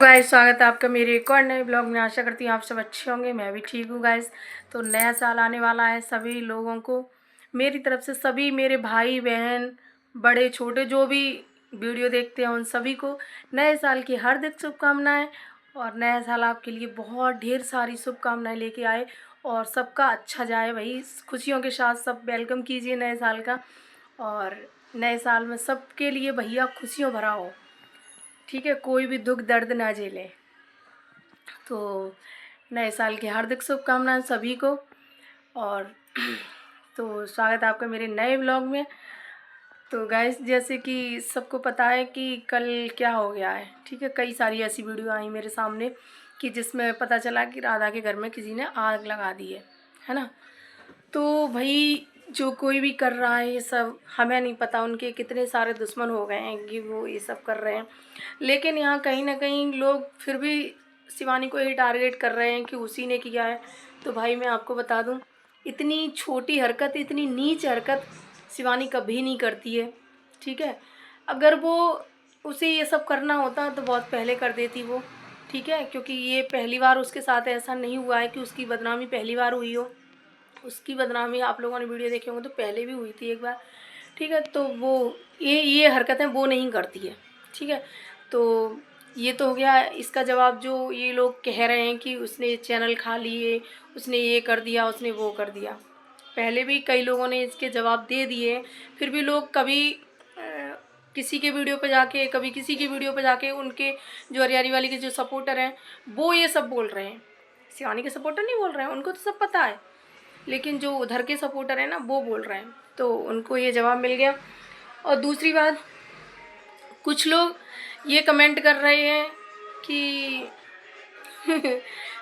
Guys, स्वागत है आपका मेरे एक और नए ब्लॉग में। आशा करती हूँ आप सब अच्छे होंगे। मैं भी ठीक हूँ गाइस। तो नया साल आने वाला है। सभी लोगों को मेरी तरफ से, सभी मेरे भाई बहन बड़े छोटे जो भी वीडियो देखते हैं उन सभी को नए साल की हार्दिक शुभकामनाएं। और नया साल आपके लिए बहुत ढेर सारी शुभकामनाएं लेके आए और सबका अच्छा जाए। वही खुशियों के साथ सब वेलकम कीजिए नए साल का। और नए साल में सबके लिए भैया खुशियों भरा हो, ठीक है, कोई भी दुख दर्द ना झेले। तो नए साल की हार्दिक शुभकामनाएं सभी को। और तो स्वागत है आपका मेरे नए ब्लॉग में। तो गाइस, जैसे कि सबको पता है कि कल क्या हो गया है, ठीक है, कई सारी ऐसी वीडियो आई मेरे सामने कि जिसमें पता चला कि राधा के घर में किसी ने आग लगा दी है ना। तो भाई, जो कोई भी कर रहा है ये सब, हमें नहीं पता उनके कितने सारे दुश्मन हो गए हैं कि वो ये सब कर रहे हैं। लेकिन यहाँ कहीं ना कहीं लोग फिर भी शिवानी को ही टारगेट कर रहे हैं कि उसी ने किया है। तो भाई मैं आपको बता दूं, इतनी छोटी हरकत, इतनी नीच हरकत शिवानी कभी नहीं करती है, ठीक है। अगर वो उसे ये सब करना होता तो बहुत पहले कर देती वो, ठीक है, क्योंकि ये पहली बार उसके साथ ऐसा नहीं हुआ है कि उसकी बदनामी पहली बार हुई हो। उसकी बदनामी आप लोगों ने वीडियो देखे होंगे तो पहले भी हुई थी एक बार, ठीक है। तो वो ये हरकतें वो नहीं करती है, ठीक है। तो ये तो हो गया इसका जवाब। जो ये लोग कह रहे हैं कि उसने चैनल खा लिए, उसने ये कर दिया, उसने वो कर दिया, पहले भी कई लोगों ने इसके जवाब दे दिए। फिर भी लोग कभी किसी के वीडियो पे जाके, कभी किसी की वीडियो पे जाके, उनके जो हरियारी वाली के जो सपोर्टर हैं वो ये सब बोल रहे हैं। शिवानी के सपोर्टर नहीं बोल रहे हैं, उनको तो सब पता है, लेकिन जो उधर के सपोर्टर हैं ना वो बोल रहे हैं। तो उनको ये जवाब मिल गया। और दूसरी बात, कुछ लोग ये कमेंट कर रहे हैं कि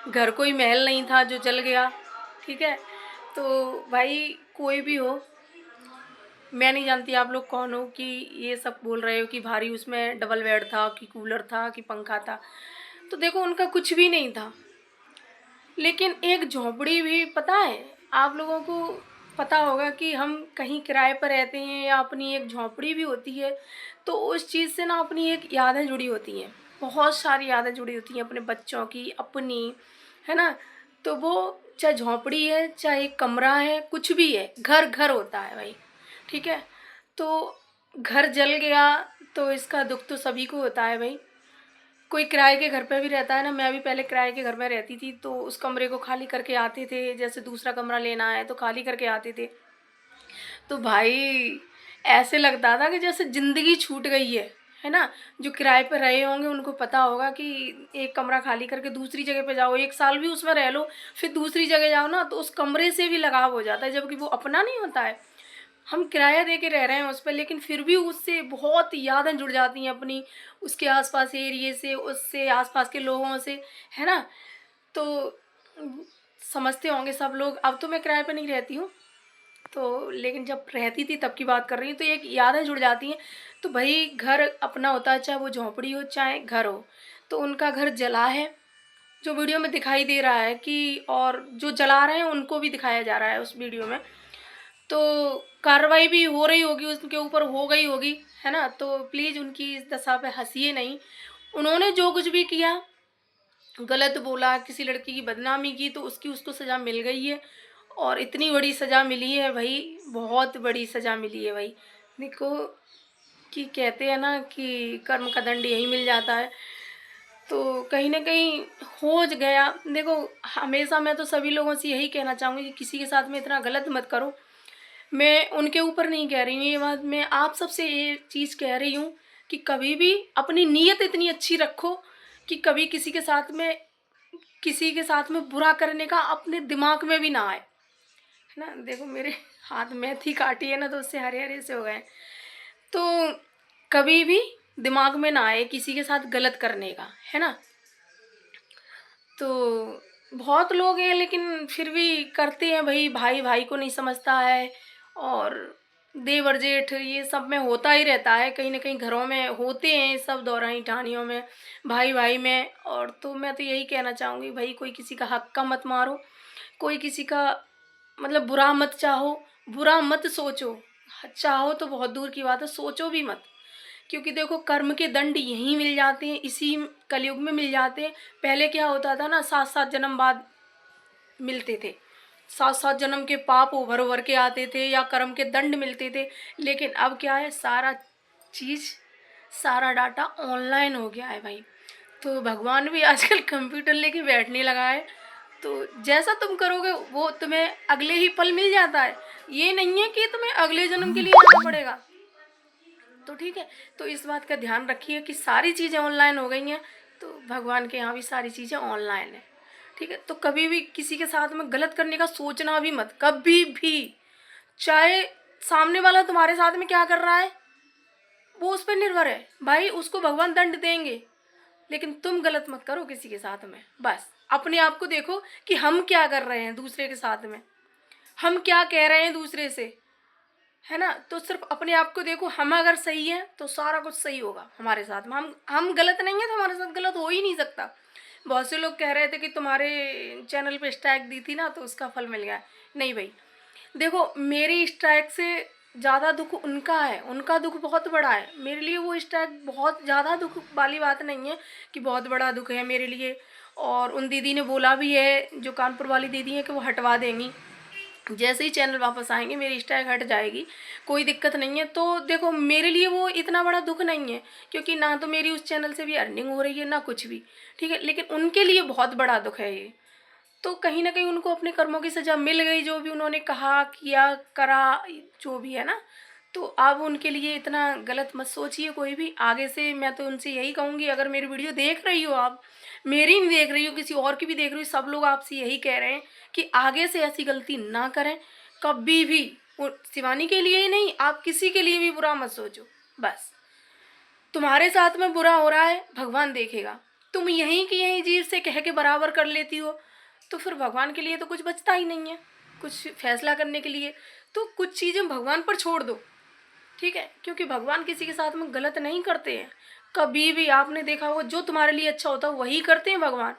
घर कोई महल नहीं था जो जल गया, ठीक है। तो भाई कोई भी हो, मैं नहीं जानती आप लोग कौन हो कि ये सब बोल रहे हो कि भारी उसमें डबल बेड था, कि कूलर था, कि पंखा था। तो देखो, उनका कुछ भी नहीं था। लेकिन एक झोंपड़ी भी, पता है आप लोगों को, पता होगा कि हम कहीं किराए पर रहते हैं या अपनी एक झोंपड़ी भी होती है, तो उस चीज़ से ना अपनी एक यादें जुड़ी होती हैं, बहुत सारी यादें जुड़ी होती हैं अपने बच्चों की, अपनी, है ना। तो वो चाहे झोंपड़ी है, चाहे एक कमरा है, कुछ भी है, घर घर होता है भाई, ठीक है। तो घर जल गया तो इसका दुख तो सभी को होता है भाई। कोई किराए के घर पे भी रहता है ना। मैं भी पहले किराए के घर में रहती थी, तो उस कमरे को खाली करके आते थे, जैसे दूसरा कमरा लेना है तो खाली करके आते थे। तो भाई ऐसे लगता था कि जैसे ज़िंदगी छूट गई है ना। जो किराए पे रहे होंगे उनको पता होगा कि एक कमरा खाली करके दूसरी जगह पे जाओ, एक साल भी उसमें रह लो, फिर दूसरी जगह जाओ ना, तो उस कमरे से भी लगाव हो जाता है, जबकि वो अपना नहीं होता है। हम किराया दे के रह रहे हैं उस पर, लेकिन फिर भी उससे बहुत यादें जुड़ जाती हैं अपनी, उसके आसपास एरिए से, उससे आसपास के लोगों से, है ना। तो समझते होंगे सब लोग। अब तो मैं किराए पे नहीं रहती हूँ, तो लेकिन जब रहती थी तब की बात कर रही हूँ, तो एक यादें जुड़ जाती हैं। तो भाई घर अपना होता है, चाहे वो झोंपड़ी हो चाहे घर हो। तो उनका घर जला है, जो वीडियो में दिखाई दे रहा है कि, और जो जला रहे हैं उनको भी दिखाया जा रहा है उस वीडियो में। तो कार्रवाई भी हो रही होगी, उसके ऊपर हो गई होगी, है ना। तो प्लीज़ उनकी इस दशा पे हंसिए नहीं। उन्होंने जो कुछ भी किया, गलत बोला, किसी लड़की की बदनामी की, तो उसकी उसको सज़ा मिल गई है। और इतनी बड़ी सज़ा मिली है भाई, बहुत बड़ी सज़ा मिली है भाई। देखो, कि कहते हैं ना कि कर्म का दंड यही मिल जाता है। तो कहीं न कहीं हो ज गया। देखो, हमेशा मैं तो सभी लोगों से यही कहना चाहूँगी कि किसी के साथ में इतना गलत मत करो। मैं उनके ऊपर नहीं कह रही हूँ ये बात, मैं आप सबसे ये चीज़ कह रही हूँ कि कभी भी अपनी नीयत इतनी अच्छी रखो कि कभी किसी के साथ में बुरा करने का अपने दिमाग में भी ना आए, है ना। देखो, मेरे हाथ मेथी काटी है ना, तो उससे हरे हरे से हो गए। तो कभी भी दिमाग में ना आए किसी के साथ गलत करने का, है ना। तो बहुत लोग हैं लेकिन फिर भी करते हैं भाई, भाई भाई को नहीं समझता है। और देवर जेठ ये सब में होता ही रहता है, कहीं ना कहीं घरों में होते हैं ये सब, दौरानी ठानियों में, भाई भाई में। और तो मैं तो यही कहना चाहूँगी भाई, कोई किसी का हक का मत मारो, कोई किसी का मतलब बुरा मत चाहो, बुरा मत सोचो। चाहो तो बहुत दूर की बात है, सोचो भी मत, क्योंकि देखो कर्म के दंड यहीं मिल जाते हैं, इसी कलयुग में मिल जाते हैं। पहले क्या होता था ना, 7-7 जन्म बाद मिलते थे, 7-7 जन्म के पाप उभर उभर के आते थे या कर्म के दंड मिलते थे। लेकिन अब क्या है, सारा चीज़, सारा डाटा ऑनलाइन हो गया है भाई। तो भगवान भी आजकल कंप्यूटर लेके बैठने लगा है। तो जैसा तुम करोगे वो तुम्हें अगले ही पल मिल जाता है। ये नहीं है कि तुम्हें अगले जन्म के लिए आना पड़ेगा। तो ठीक है, तो इस बात का ध्यान रखिए कि सारी चीज़ें ऑनलाइन हो गई हैं, तो भगवान के यहाँ भी सारी चीज़ें ऑनलाइन है। ठीक है, तो कभी भी किसी के साथ में गलत करने का सोचना भी मत, कभी भी। चाहे सामने वाला तुम्हारे साथ में क्या कर रहा है वो उस पर निर्भर है भाई, उसको भगवान दंड देंगे, लेकिन तुम गलत मत करो किसी के साथ में। बस अपने आप को देखो कि हम क्या कर रहे हैं दूसरे के साथ में, हम क्या कह रहे हैं दूसरे से, है ना। तो सिर्फ अपने आप को देखो, हम अगर सही है तो सारा कुछ सही होगा हमारे साथ में। हम गलत नहीं है तो हमारे साथ गलत हो ही नहीं सकता। बहुत से लोग कह रहे थे कि तुम्हारे चैनल पे स्ट्राइक दी थी ना तो उसका फल मिल गया। नहीं भाई, देखो मेरी स्ट्राइक से ज़्यादा दुख उनका है, उनका दुख बहुत बड़ा है। मेरे लिए वो स्ट्राइक बहुत ज़्यादा दुख वाली बात नहीं है कि बहुत बड़ा दुख है मेरे लिए। और उन दीदी ने बोला भी है, जो कानपुर वाली दीदी है, कि वो हटवा देंगी, जैसे ही चैनल वापस आएंगे मेरी स्ट्राइक हट जाएगी, कोई दिक्कत नहीं है। तो देखो मेरे लिए वो इतना बड़ा दुख नहीं है, क्योंकि ना तो मेरी उस चैनल से भी अर्निंग हो रही है ना कुछ भी। ठीक है, लेकिन उनके लिए बहुत बड़ा दुख है ये। तो कहीं ना कहीं उनको अपने कर्मों की सज़ा मिल गई, जो भी उन्होंने कहा किया करा, जो भी है ना। तो अब उनके लिए इतना गलत मत सोचिए कोई भी। आगे से मैं तो उनसे यही कहूँगी, अगर मेरी वीडियो देख रही हो आप, मेरी नहीं देख रही हो, किसी और की भी देख रही हो, सब लोग आपसे यही कह रहे हैं कि आगे से ऐसी गलती ना करें कभी भी। शिवानी के लिए ही नहीं, आप किसी के लिए भी बुरा मत सोचो। बस तुम्हारे साथ में बुरा हो रहा है, भगवान देखेगा। तुम यहीं की यहीं जीव से कह के बराबर कर लेती हो, तो फिर भगवान के लिए तो कुछ बचता ही नहीं है कुछ फैसला करने के लिए। तो कुछ चीज़ें भगवान पर छोड़ दो, ठीक है, क्योंकि भगवान किसी के साथ में गलत नहीं करते हैं कभी भी। आपने देखा होगा, जो तुम्हारे लिए अच्छा होता है वही करते हैं भगवान।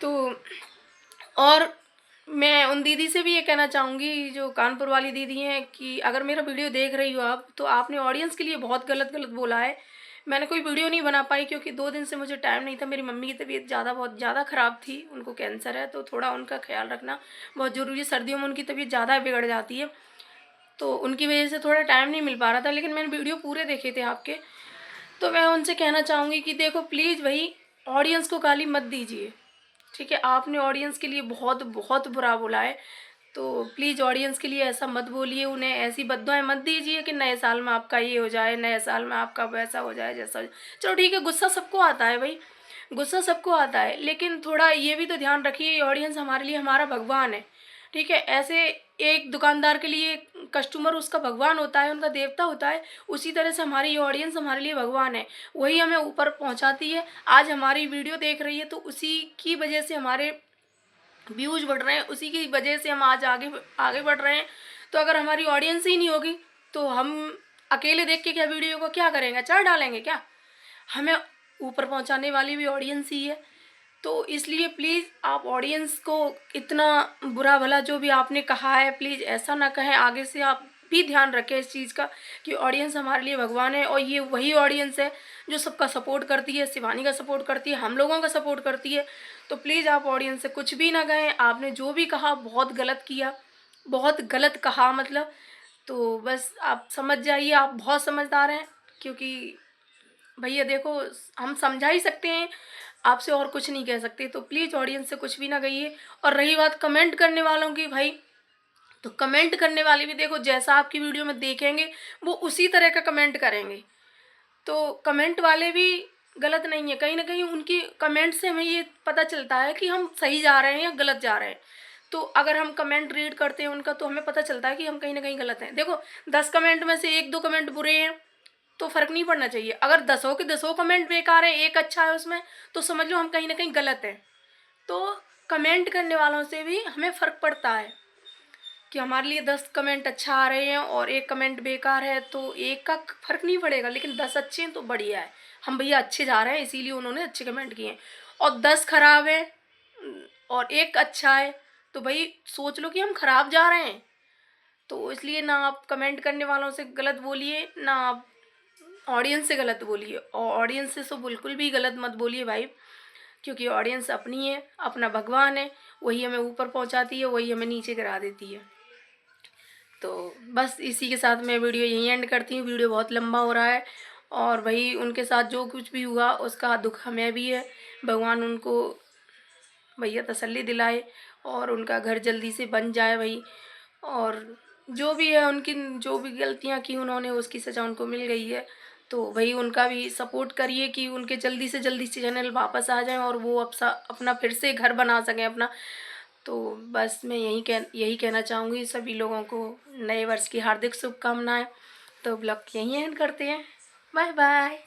तो और मैं उन दीदी से भी ये कहना चाहूँगी, जो कानपुर वाली दीदी हैं, कि अगर मेरा वीडियो देख रही हो आप, तो आपने ऑडियंस के लिए बहुत गलत गलत बोला है। मैंने कोई वीडियो नहीं बना पाई क्योंकि 2 दिन से मुझे टाइम नहीं था। मेरी मम्मी की तबीयत बहुत ज़्यादा ख़राब थी, उनको कैंसर है, तो थोड़ा उनका ख्याल रखना बहुत ज़रूरी है। सर्दियों में उनकी तबीयत ज़्यादा बिगड़ जाती है, तो उनकी वजह से थोड़ा टाइम नहीं मिल पा रहा था। लेकिन मैंने वीडियो पूरे देखे थे आपके। तो मैं उनसे कहना चाहूँगी कि देखो प्लीज़ भाई, ऑडियंस को गाली मत दीजिए, ठीक है। आपने ऑडियंस के लिए बहुत बहुत बुरा बोला है, तो प्लीज़ ऑडियंस के लिए ऐसा मत बोलिए, उन्हें ऐसी बद्दुआएं मत दीजिए कि नए साल में आपका ये हो जाए, नए साल में आपका वैसा हो जाए, जैसा हो जाए। चलो ठीक है, गुस्सा सबको आता है भाई, गुस्सा सबको आता है, लेकिन थोड़ा ये भी तो ध्यान रखिए, ये ऑडियंस हमारे लिए हमारा भगवान है, ठीक है। ऐसे एक दुकानदार के लिए कस्टमर उसका भगवान होता है, उनका देवता होता है, उसी तरह से हमारी ये ऑडियंस हमारे लिए भगवान है, वही हमें ऊपर पहुंचाती है। आज हमारी वीडियो देख रही है तो उसी की वजह से हमारे व्यूज़ बढ़ रहे हैं, उसी की वजह से हम आज आगे आगे बढ़ रहे हैं। तो अगर हमारी ऑडियंस ही नहीं होगी तो हम अकेले देख के क्या वीडियो को क्या करेंगे, चढ़ डालेंगे क्या? हमें ऊपर पहुंचाने वाली भी ऑडियंस ही है। तो इसलिए प्लीज़ आप ऑडियंस को इतना बुरा भला जो भी आपने कहा है, प्लीज़ ऐसा ना कहें। आगे से आप भी ध्यान रखें इस चीज़ का कि ऑडियंस हमारे लिए भगवान है, और ये वही ऑडियंस है जो सबका सपोर्ट करती है, शिवानी का सपोर्ट करती है, हम लोगों का सपोर्ट करती है। तो प्लीज़ आप ऑडियंस से कुछ भी ना कहें। आपने जो भी कहा बहुत गलत किया, बहुत गलत कहा मतलब। तो बस आप समझ जाइए, आप बहुत समझदार हैं, क्योंकि भैया देखो हम समझा ही सकते हैं, आपसे और कुछ नहीं कह सकते। तो प्लीज़ ऑडियंस से कुछ भी ना कहिए। और रही बात कमेंट करने वालों की भाई, तो कमेंट करने वाले भी देखो जैसा आपकी वीडियो में देखेंगे वो उसी तरह का कमेंट करेंगे। तो कमेंट वाले भी गलत नहीं है, कहीं ना कहीं उनकी कमेंट से हमें ये पता चलता है कि हम सही जा रहे हैं या गलत जा रहे हैं। तो अगर हम कमेंट रीड करते हैं उनका, तो हमें पता चलता है कि हम कहीं ना कहीं गलत हैं। देखो 10 कमेंट में से 1-2 कमेंट बुरे हैं तो फ़र्क नहीं पड़ना चाहिए। अगर 10 के 10 कमेंट बेकार है, एक अच्छा है उसमें, तो समझ लो हम कहीं ना कहीं गलत हैं। तो कमेंट करने वालों से भी हमें फ़र्क पड़ता है कि हमारे लिए 10 कमेंट अच्छा आ रहे हैं और 1 कमेंट बेकार है, तो एक का फ़र्क नहीं पड़ेगा, लेकिन 10 अच्छे हैं तो बढ़िया है। हम भैया अच्छे जा रहे हैं, इसीलिए उन्होंने अच्छे कमेंट किए हैं। और 10 खराब है और 1 अच्छा है, तो भाई सोच लो कि हम खराब जा रहे हैं। तो इसलिए ना आप कमेंट करने वालों से गलत बोलिए, ना आप ऑडियंस से गलत बोलिए, और ऑडियंस से तो बिल्कुल भी गलत मत बोलिए भाई, क्योंकि ऑडियंस अपनी है, अपना भगवान है, वही हमें ऊपर पहुंचाती है, वही हमें नीचे गिरा देती है। तो बस इसी के साथ मैं वीडियो यहीं एंड करती हूँ, वीडियो बहुत लंबा हो रहा है। और भाई उनके साथ जो कुछ भी हुआ उसका दुख हमें भी है, भगवान उनको भैया तसल्ली दिलाए और उनका घर जल्दी से बन जाए भाई। और जो भी है उनकी जो भी गलतियाँ की उन्होंने उसकी सज़ा उनको मिल गई है, तो भाई उनका भी सपोर्ट करिए कि उनके जल्दी से चैनल वापस आ जाएं और वो अपना फिर से घर बना सकें अपना। तो बस मैं यही कहना चाहूँगी सभी लोगों को, नए वर्ष की हार्दिक शुभकामनाएं। तो ब्लॉग यहीं एंड करते हैं, बाय बाय।